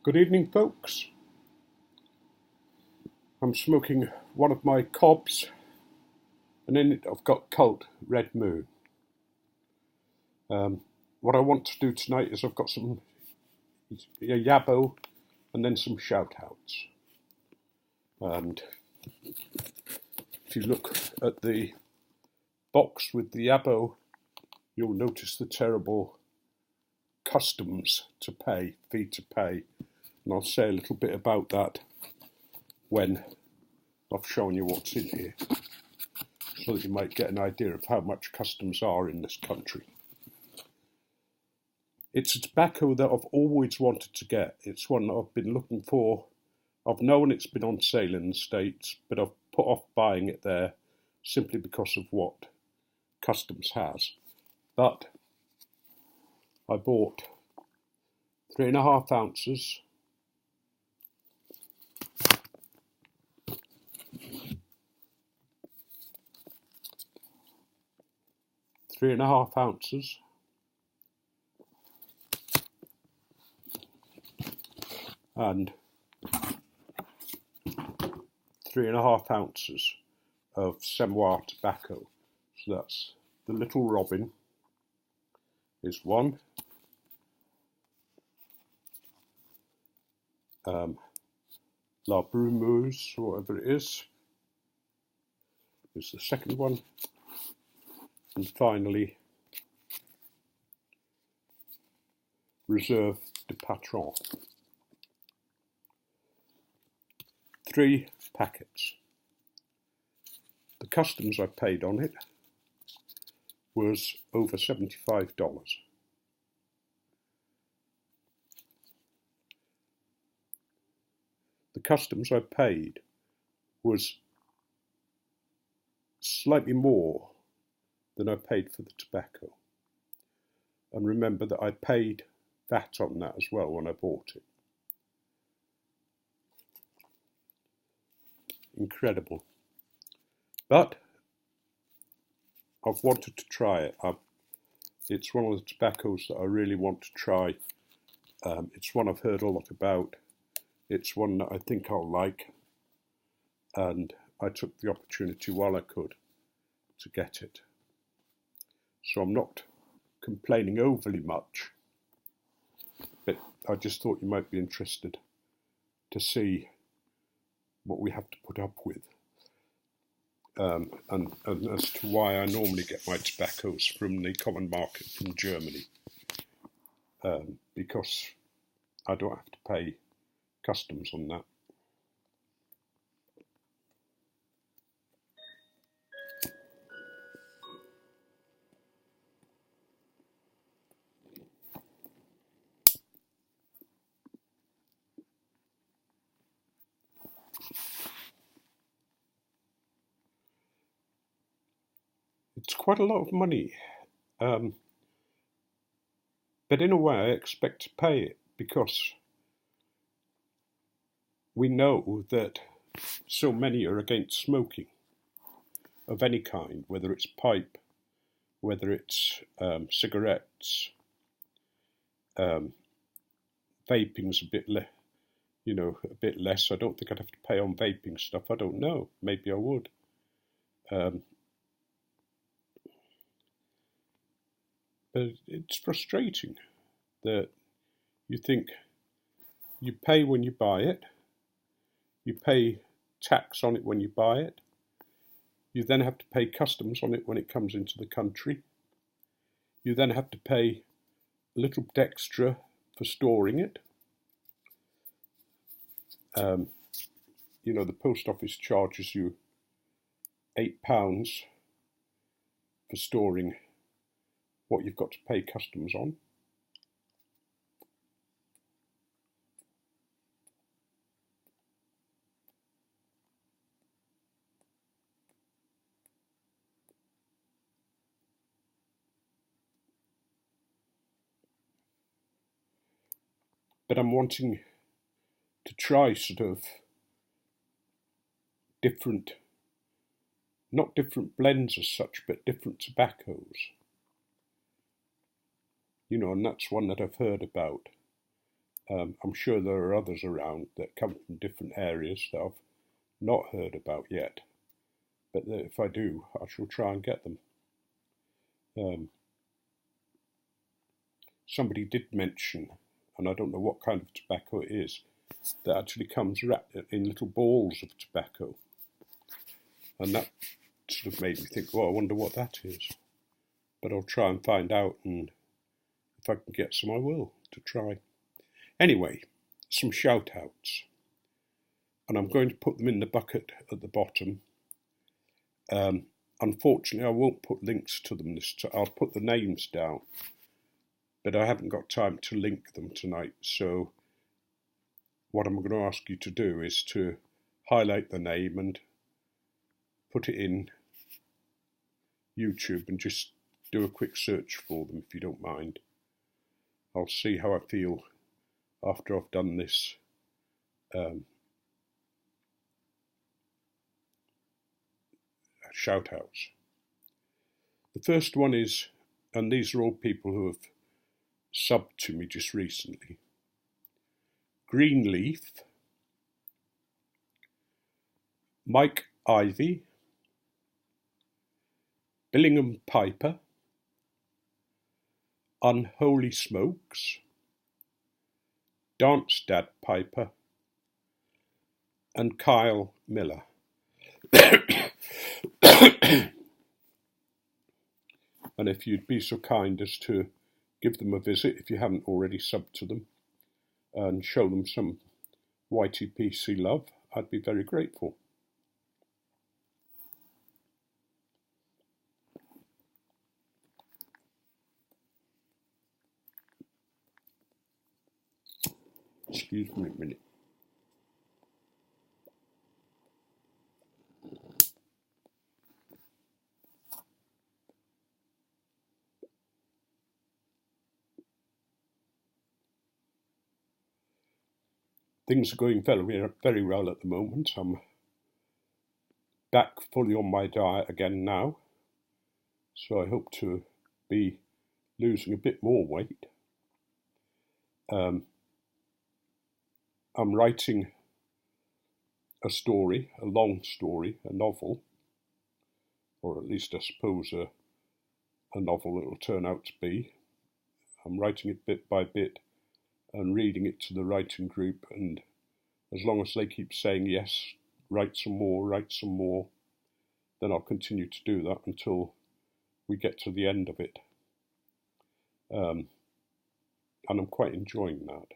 Good evening, folks. I'm smoking one of my cobs, and in it I've got Cult Red Moon. What I want to do tonight is I've got some YABO and then some Shoutouts. And if you look at the box with the YABO, you'll notice the terrible customs to pay, fee to pay. And I'll say a little bit about that when I've shown you what's in here, so that you might get an idea of how much customs are in this country. It's a tobacco that I've always wanted to get. It's one that I've been looking for. I've known it's been on sale in the States, but I've put off buying it there simply because of what customs has. But I bought 3.5 ounces . 3.5 ounces and 3.5 ounces of Semois tobacco. So that's the Little Robin is one, La Brumeuse, or whatever it is the second one, and finally Reserve de Patron. 3 packets. The customs I paid on it was over $75. The customs I paid was slightly more than I paid for the tobacco. And remember that I paid VAT on that as well when I bought it. Incredible. But I've wanted to try it. It's one of the tobaccos that I really want to try. It's one I've heard a lot about. It's one that I think I'll like. And I took the opportunity while I could to get it. So I'm not complaining overly much, but I just thought you might be interested to see what we have to put up with, and as to why I normally get my tobaccos from the common market from Germany, because I don't have to pay customs on that. It's quite a lot of money, but in a way I expect to pay it, because we know that so many are against smoking of any kind, whether it's pipe, whether it's cigarettes, vaping's a bit a bit less. I don't think I'd have to pay on vaping stuff. I don't know. Maybe I would. But it's frustrating that you think you pay when you buy it, you pay tax on it when you buy it, you then have to pay customs on it when it comes into the country, you then have to pay a little bit extra for storing it. The post office charges you £8 for storing what you've got to pay customs on. But I'm wanting to try sort of not different blends as such, but different tobaccos. And that's one that I've heard about. I'm sure there are others around that come from different areas that I've not heard about yet, but if I do, I shall try and get them. Somebody did mention, and I don't know what kind of tobacco it is, that actually comes wrapped in little balls of tobacco. And that sort of made me think, well, I wonder what that is. But I'll try and find out, and if I can get some, I will, to try. Anyway, some shout-outs. And I'm going to put them in the bucket at the bottom. Unfortunately, I won't put links to them this time. I'll put the names down. But I haven't got time to link them tonight, so what I'm going to ask you to do is to highlight the name and put it in YouTube and just do a quick search for them if you don't mind. I'll see how I feel after I've done this shout-outs. The first one is, and these are all people who have subbed to me just recently. Greenleaf, Mike Ivey, Billingham Piper, Unholy Smokes, Dance Dad Piper, and Kyle Miller. And if you'd be so kind as to give them a visit if you haven't already subbed to them and show them some YTPC love, I'd be very grateful. Excuse me a minute. Things are going very well at the moment. I'm back fully on my diet again now, so I hope to be losing a bit more weight. I'm writing a story, a long story, a novel, or at least I suppose a novel it'll turn out to be. I'm writing it bit by bit and reading it to the writing group, and as long as they keep saying yes, write some more, then I'll continue to do that until we get to the end of it. And I'm quite enjoying that,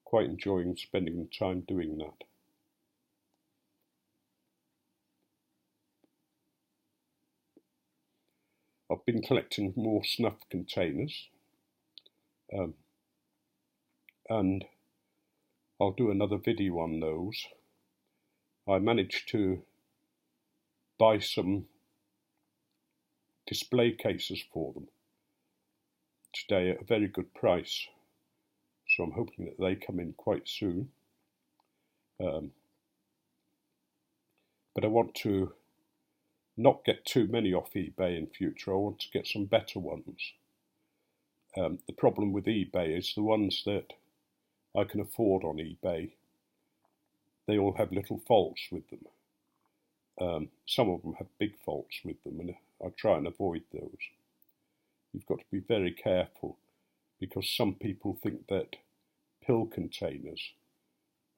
quite enjoying spending the time doing that. I've been collecting more snuff containers, and I'll do another video on those. I managed to buy some display cases for them today at a very good price, so I'm hoping that they come in quite soon. But I want to not get too many off eBay in future. I want to get some better ones. The problem with eBay is the ones that I can afford on eBay, they all have little faults with them. Some of them have big faults with them, and I try and avoid those. You've got to be very careful, because some people think that pill containers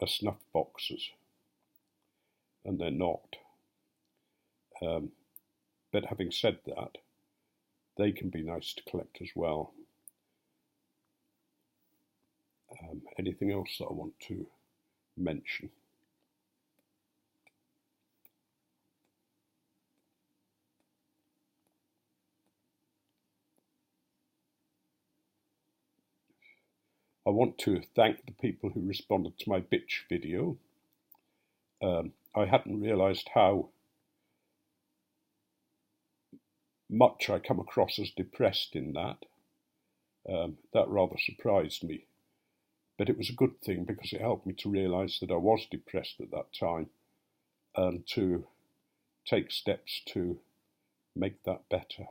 are snuff boxes, and they're not. But having said that, they can be nice to collect as well. Anything else that I want to mention? I want to thank the people who responded to my bitch video. I hadn't realised how much I come across as depressed in that. That rather surprised me. But it was a good thing, because it helped me to realise that I was depressed at that time and to take steps to make that better.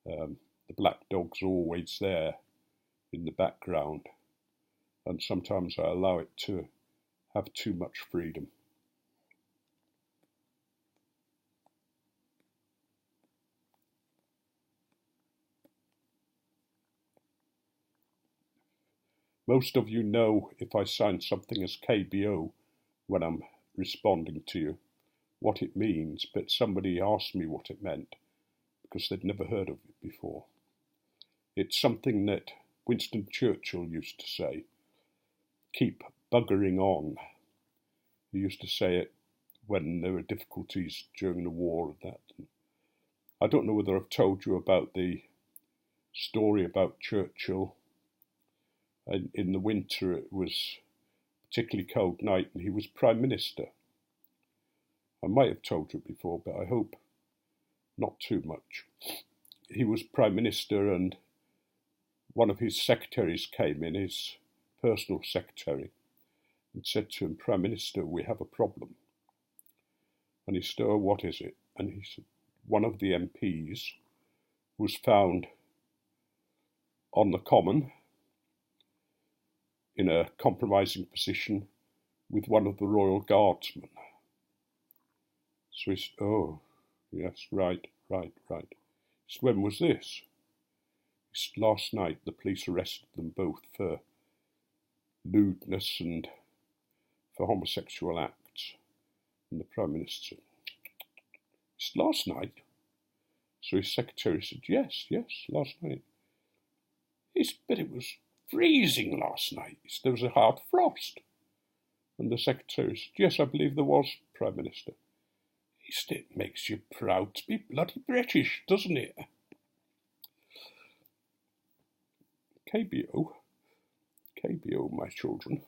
The black dog's always there in the background, and sometimes I allow it to have too much freedom. Most of you know if I sign something as KBO when I'm responding to you, what it means, but somebody asked me what it meant because they'd never heard of it before. It's something that Winston Churchill used to say, keep buggering on. He used to say it when there were difficulties during the war and that. I don't know whether I've told you about the story about Churchill. And in the winter it was a particularly cold night and he was Prime Minister. I might have told you before, but I hope not too much. He was Prime Minister and one of his secretaries came in, his personal secretary, and said to him, Prime Minister, we have a problem. And he said, oh, what is it? And he said, one of the MPs was found on the common in a compromising position with one of the Royal Guardsmen. So he said, oh, yes, right. He said, when was this? He said, last night the police arrested them both for lewdness and for homosexual acts. And the Prime Minister said, last night? So his secretary said, yes, last night. He said, but it was freezing last night. He said, there was a hard frost. And the secretary said, yes, I believe there was, Prime Minister. He said, it makes you proud to be bloody British, doesn't it? KBO, my children,